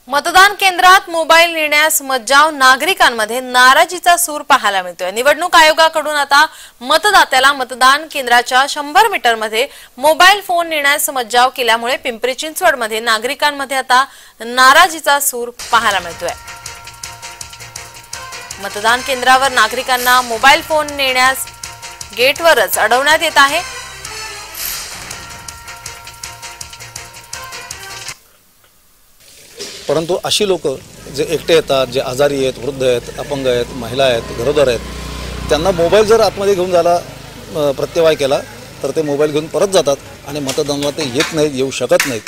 मतदान केंद्रात मोबाईल नेण्यास मज्जाव, नागरिकांमध्ये नाराजीचा सूर पाहायला मिळतोय। निवडणूक आयोगाकडून आता मतदात्याला मतदान केंद्राच्या 100 मीटरमध्ये मोबाईल फोन नेण्यास मज्जाव केल्यामुळे पिंपरी चिंचवडमध्ये नागरिकांमध्ये आता नाराजीचा सूर पाहायला मिळतोय। मतदान केंद्रावर नागरिकांना मोबाईल फोन नेण्यास गेटवरच अडवण्यात येत आहे। परंतु अशी लोक जे एकटे येतात, जे आजारी आहेत, वृद्ध आहेत, अपंग आहेत, महिला आहेत, गरोदर आहेत, त्यांना मोबाईल जर आतमध्ये घेऊन जायला प्रत्यवाय केला तर ते मोबाईल घेऊन परत जातात आणि मतदानाला ते येत नाहीत, येऊ शकत नाहीत।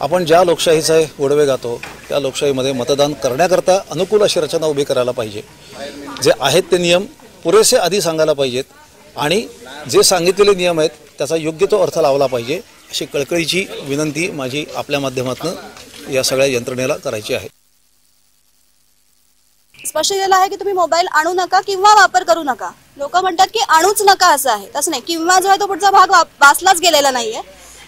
आपण ज्या लोकशाहीचा गोडवे गातो त्या लोकशाहीमध्ये मतदान करण्याकरता अनुकूल अशी रचना उभी करायला पाहिजे। जे आहेत ते नियम पुरेसे आधी सांगायला पाहिजेत आणि जे सांगितलेले नियम आहेत त्याचा योग्य तो अर्थ लावला पाहिजे, अशी कळकळीची विनंती माझी आपल्या माध्यमातून या सगळ्या यंत्रणेला करायची आहे। स्पष्ट केलं आहे की तुम्ही मोबाईल आणू नका किंवा वापर करू नका। लोक म्हणतात की आणूच नका असं आहे, तसं नाही। किंवा जो आहे तो पुढचा भाग वाचलाच गेलेला नाहीये।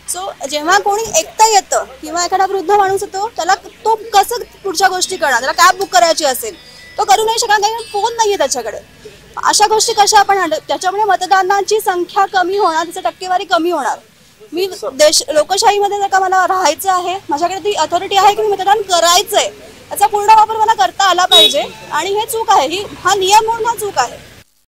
सो जेव्हा कोणी एकटा येतं किंवा एखादा वृद्ध माणूस येतो त्याला तो कसं पुढच्या गोष्टी करणार, त्याला कॅब बुक करायची असेल तो करू नाही शकणार कारण फोन नाहीये त्याच्याकडे। अशा गोष्टी कशा आपण त्याच्यामुळे मतदानाची संख्या कमी होणार, त्याची टक्केवारी कमी होणार। मी लोकशाहीमध्ये जर का मला राहायचं आहे, माझ्याकडे ती अथॉरिटी आहे की मी मतदान करायचंय, त्याचा पूर्ण वापर मला करता आला पाहिजे। आणि हे चूक आहे, हा नियम म्हणून हा चूक आहे।